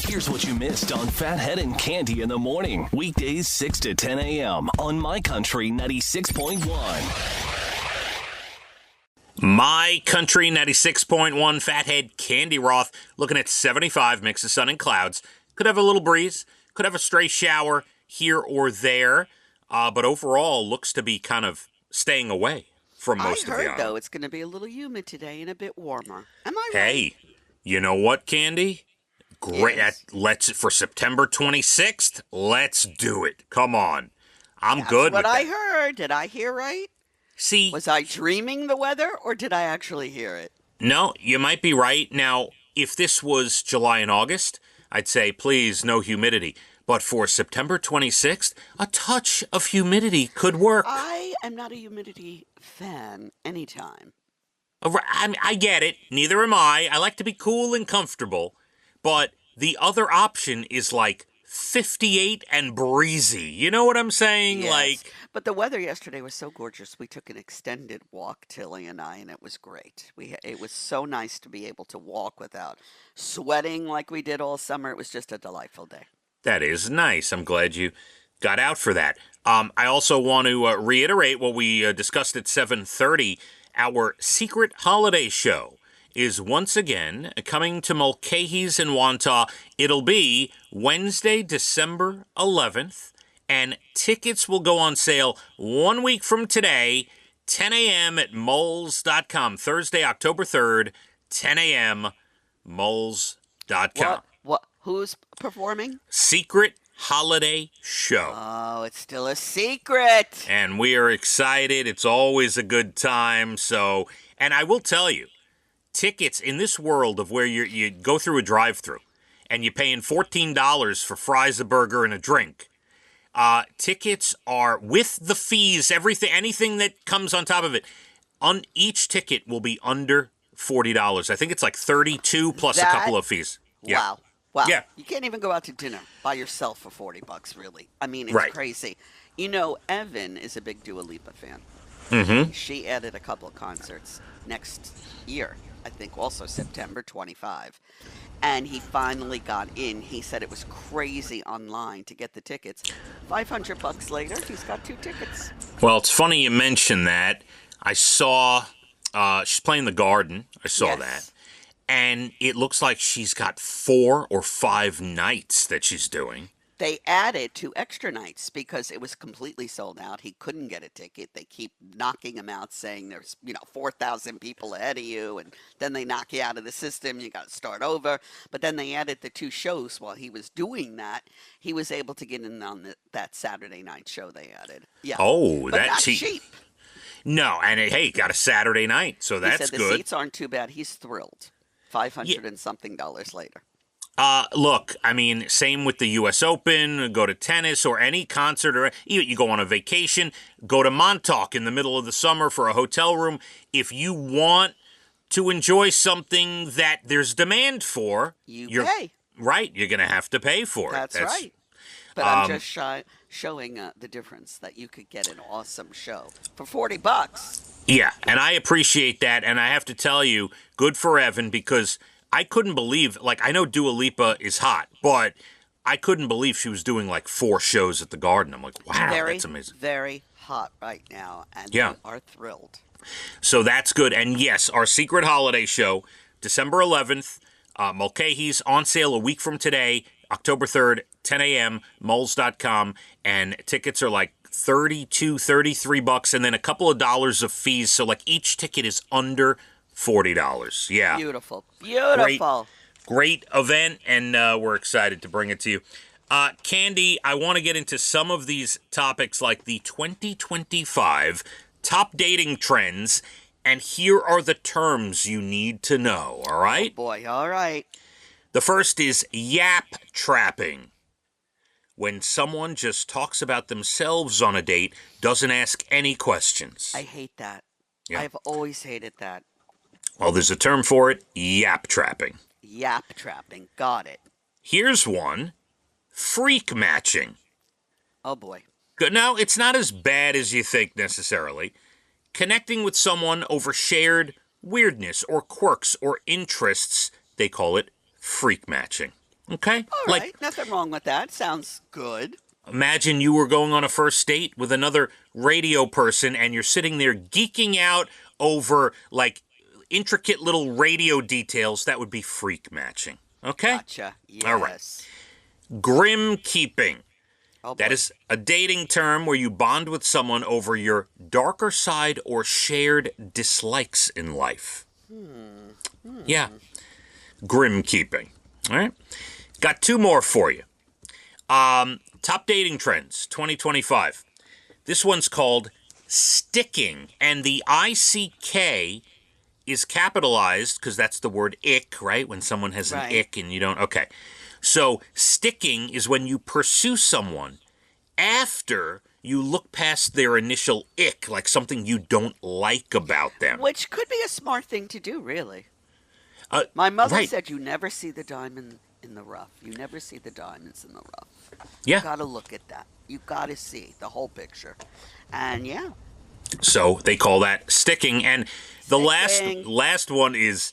Here's what you missed on Phathead and Cande in the morning. Weekdays 6 to 10 a.m. on My Country 96.1. My Country 96.1 Phathead, Cande Roth, looking at 75, mix of sun and clouds. Could have a little breeze, could have a stray shower here or there, but overall looks to be kind of staying away from most of the island. I heard, though, it's going to be a little humid today and a bit warmer. Am I right? Hey, you know what, Cande? Great. Yes. Let's for September 26th. Let's do it. Come on. I'm good with that. That's what I heard. Did I hear right? See, Was I dreaming the weather, or did I actually hear it? no, you might be right. Now, if this was July and August, I'd say, please, no humidity. But for September 26th, a touch of humidity could work. I am not a humidity fan anytime. I get it. Neither am I. I like to be cool and comfortable. But the other option is like 58 and breezy. You know what I'm saying? Yes. But the weather yesterday was so gorgeous. We took an extended walk, Tilly and I, and it was great. It was so nice to be able to walk without sweating like we did all summer. It was just a delightful day. That is nice. I'm glad you got out for that. I also want to reiterate what we discussed at 7:30. Our secret holiday show is once again coming to Mulcahy's in Wantagh. It'll be Wednesday, December 11th, and tickets will go on sale 1 week from today, 10 a.m. at moles.com. Thursday, October 3rd, 10 a.m., moles.com. What? Who's performing? Secret holiday show. Oh, it's still a secret. And we are excited. It's always a good time. So, and I will tell you, tickets in this world of where you go through a drive-thru and you're paying $14 for fries, a burger, and a drink. Tickets are with the fees, everything, anything that comes on top of it. On each ticket will be under $40. I think it's like $32 plus a couple of fees. Yeah. Wow. Wow. Yeah. You can't even go out to dinner by yourself for $40, really. I mean, it's Right. crazy. You know, Evan is a big Dua Lipa fan. Mm-hmm. She added a couple of concerts next year, I think also September 25. And he finally got in. He said it was crazy online to get the tickets. $500 later, he's got 2 tickets. Well, it's funny you mentioned that. I saw she's playing the Garden. I saw Yes. that. And it looks like she's got 4 or 5 nights that she's doing. They added 2 extra nights because it was completely sold out. He couldn't get a ticket. They keep knocking him out, saying there's 4,000 people ahead of you, and then they knock you out of the system. You got to start over. But then they added the 2 shows while he was doing that. He was able to get in on that Saturday night show they added. Yeah. Oh, but that not cheap. cheap. No, and hey, got a Saturday night, so He that's said the good. seats aren't too bad. He's thrilled. $500 and something later. Look, I mean, same with the U.S. Open, go to tennis or any concert, or you go on a vacation, go to Montauk in the middle of the summer for a hotel room. If you want to enjoy something that there's demand for, You pay. Right, you're going to have to pay for it. That's right. But I'm just showing the difference that you could get an awesome show for $40. Yeah, and I appreciate that, and I have to tell you, good for Evan, because I couldn't believe, I know Dua Lipa is hot, but I couldn't believe she was doing 4 shows at the Garden. I'm like, wow, that's amazing. Very hot right now, and Yeah. we are thrilled. So that's good. And yes, our secret holiday show, December 11th, Mulcahy's on sale a week from today, October 3rd, 10 a.m., moles.com, and tickets are $32, $33, and then a couple of dollars of fees. So each ticket is under $40. Yeah. Beautiful. Great event, and we're excited to bring it to you. Cande, I want to get into some of these topics like the 2025 top dating trends, and here are the terms you need to know, all right? Oh boy, all right. The first is yap trapping. When someone just talks about themselves on a date, doesn't ask any questions. I hate that. Yeah. I've always hated that. Well, there's a term for it, yap trapping. Yap trapping. Got it. Here's one, freak matching. Oh boy. Good. Now, it's not as bad as you think necessarily. Connecting with someone over shared weirdness or quirks or interests, they call it freak matching. Okay? All Like, right, nothing wrong with that. Sounds good. imagine you were going on a first date with another radio person and you're sitting there geeking out over, like, intricate little radio details. That would be freak matching. Okay? Gotcha. All right. Yes. Grim keeping. Oh That boy. is a dating term where you bond with someone over your darker side or shared dislikes in life. Yeah. Grim keeping. All right. Got two more for you. Top dating trends 2025. This one's called sticking, and the ICK is capitalized because that's the word ick, right? When someone has an Right. ick and you don't. Okay. So sticking is when you pursue someone after you look past their initial ick, like something you don't like about them. Which could be a smart thing to do, really. Uh, My mother right. said you never see the diamond in the rough. You never see the diamonds in the rough. Yeah. You got to look at that. You got to see the whole picture. And yeah, So they call that sticking. And the Sticking. last one is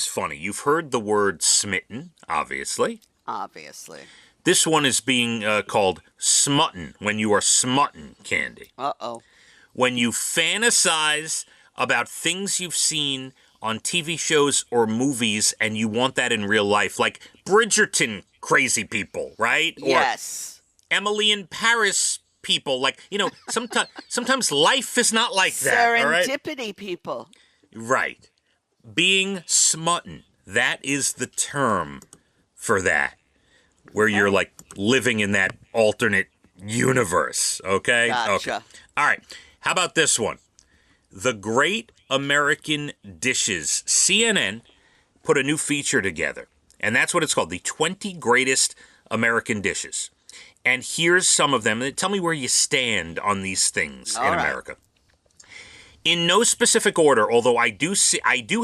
funny. You've heard the word smitten, obviously. obviously. This one is being called smutton, when you are smutton, Candy. Uh-oh. When you fantasize about things you've seen on TV shows or movies and you want that in real life, like Bridgerton crazy people, right? Yes. Or Emily in Paris people. Like, sometimes life is not like that, all right? Serendipity, people. Right. Being smutton. That is the term for that. Where you're like living in that alternate universe. Okay? Gotcha. Okay. All right. How about this one? The Great American Dishes. CNN put a new feature together. And that's what it's called. The 20 Greatest American Dishes. And here's some of them. Tell me where you stand on these things in All right. America. In no specific order, although I do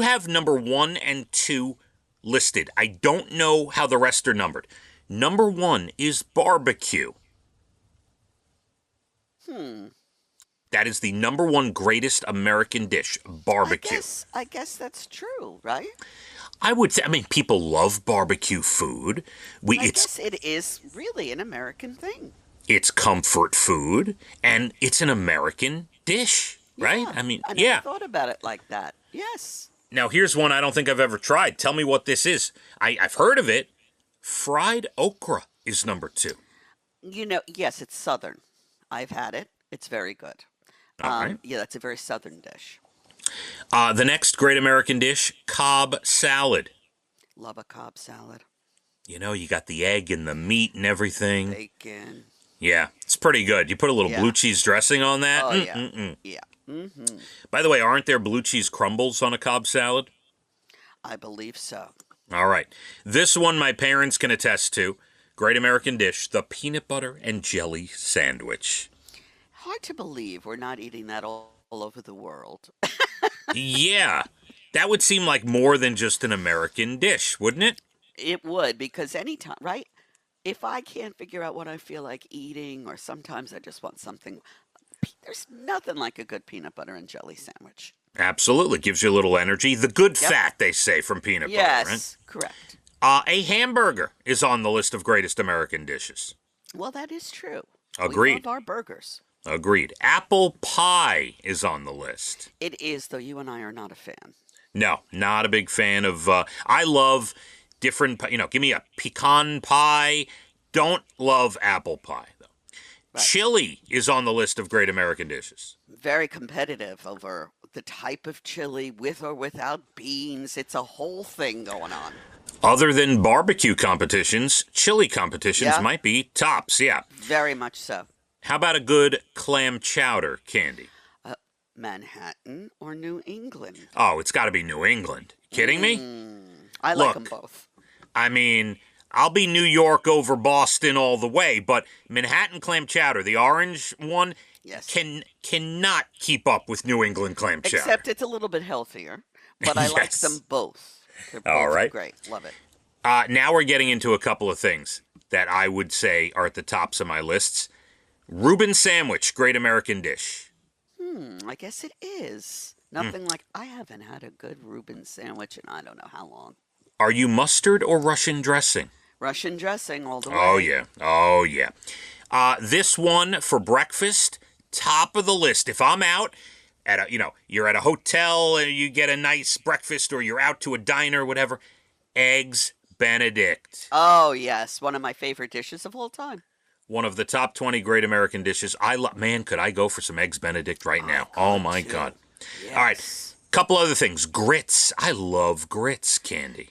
have number 1 and 2 listed. I don't know how the rest are numbered. Number 1 is barbecue. That is the number 1 greatest American dish, barbecue. I guess that's true, right? I would say, people love barbecue food. I It's guess it is really an American thing. it's comfort food, and it's an American dish, right? Yeah, I never yeah. thought about it like that. Yes. Now, here's one I don't think I've ever tried. Tell me what this is. I've heard of it. Fried okra is number 2. Yes, it's Southern. I've had it. It's very good. All right. Yeah, that's a very Southern dish. The next great American dish, Cobb salad. Love a Cobb salad. You got the egg and the meat and everything. Bacon. Yeah, it's pretty good. You put a little Yeah. blue cheese dressing on that. Oh, yeah. Mm-mm-mm. Yeah. Mm-hmm. By the way, aren't there blue cheese crumbles on a Cobb salad? I believe so. All right. This one my parents can attest to. Great American dish, the peanut butter and jelly sandwich. Hard to believe we're not eating that all over the world. Yeah, that would seem like more than just an American dish, wouldn't it? It would, because anytime, right? If I can't figure out what I feel like eating, or sometimes I just want something, there's nothing like a good peanut butter and jelly sandwich. Absolutely. Gives you a little energy. The good Yep. fat, they say, from peanut butter, right? Yes, correct. A hamburger is on the list of greatest American dishes. Well, that is true. Agreed. We love our burgers. Agreed. Apple pie is on the list. It is, though you and I are not a fan. No, not a big fan of. I love different. Give me a pecan pie. Don't love apple pie though. Right. Chili is on the list of great American dishes. Very competitive over the type of chili, with or without beans. It's a whole thing going on. Other than barbecue competitions, chili competitions Yeah. might be tops. Yeah. Very much so. How about a good clam chowder, Candy? Manhattan or New England? Oh, it's got to be New England. Kidding me? I like them Look. both. I'll be New York over Boston all the way, but Manhattan clam chowder, the orange one, Yes. cannot keep up with New England clam chowder. Except it's a little bit healthier. But I like Yes. them both. They're both All right. great. Love it. Now we're getting into a couple of things that I would say are at the tops of my lists. Reuben sandwich, great American dish. I guess it is. Nothing like, I haven't had a good Reuben sandwich in I don't know how long. Are you mustard or Russian dressing? Russian dressing all the way. Oh, yeah. Oh, yeah. This one for breakfast, top of the list. If I'm out at you're at a hotel and you get a nice breakfast, or you're out to a diner, whatever, eggs Benedict. Oh, yes. One of my favorite dishes of all time. One of the top 20 great American dishes. Man, could I go for some eggs Benedict right now? Oh, my God. Yes. All right. Couple other things. Grits. I love grits, Candy.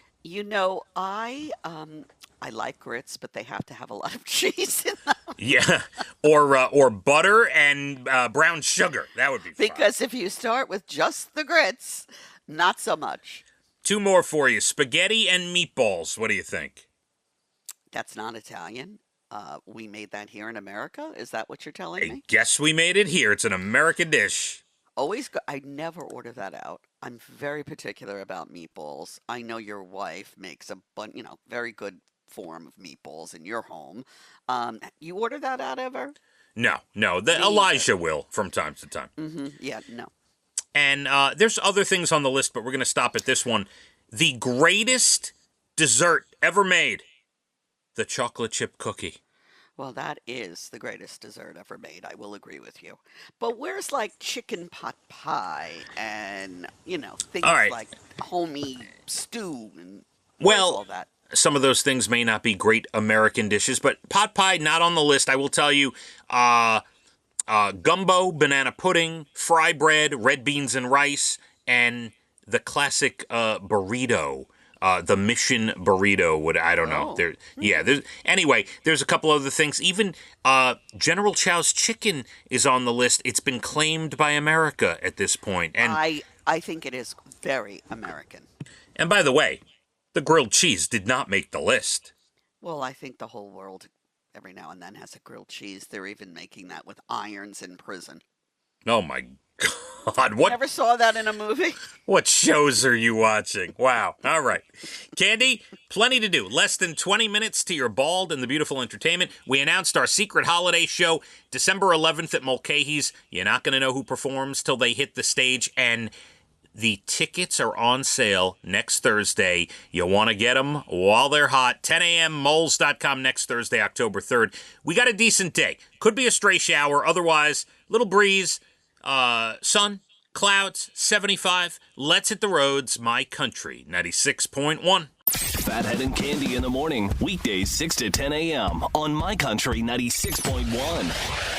I like grits, but they have to have a lot of cheese in them. Yeah. Or butter and brown sugar. That would be fun. Because if you start with just the grits, not so much. Two more for you. Spaghetti and meatballs. What do you think? That's not Italian. We made that here in America. Is that what you're telling I me? guess we made it here. It's an American dish. I never order that out. I'm very particular about meatballs. I know your wife makes very good form of meatballs in your home. You order that out ever? No. Me Elijah will from time to time. Yeah, no. And there's other things on the list, but we're going to stop at this one. The greatest dessert ever made. The chocolate chip cookie. Well, that is the greatest dessert ever made. I will agree with you. But where's like chicken pot pie and, things All right. like homey stew and where's all that? Some of those things may not be great American dishes, but pot pie, not on the list. I will tell you, gumbo, banana pudding, fry bread, red beans and rice, and the classic burrito. The Mission burrito I don't know. Anyway, there's a couple other things. Even General Chow's chicken is on the list. It's been claimed by America at this point. And I think it is very American. And by the way, the grilled cheese did not make the list. Well, I think the whole world every now and then has a grilled cheese. They're even making that with irons in prison. Oh my God, what? Never saw that in a movie. What shows are you watching? Wow. All right. Candy, plenty to do. Less than 20 minutes to your bald and the beautiful entertainment. We announced our secret holiday show December 11th at Mulcahy's. You're not going to know who performs till they hit the stage, and the tickets are on sale next Thursday. You want to get them while they're hot. 10 a.m. moles.com next Thursday, October 3rd. We got a decent day. Could be a stray shower. Otherwise, little breeze. Sun, clouds, 75. Let's hit the roads. My Country, 96.1. Phathead and Candy in the morning. Weekdays 6 to 10 a.m. on My Country 96.1.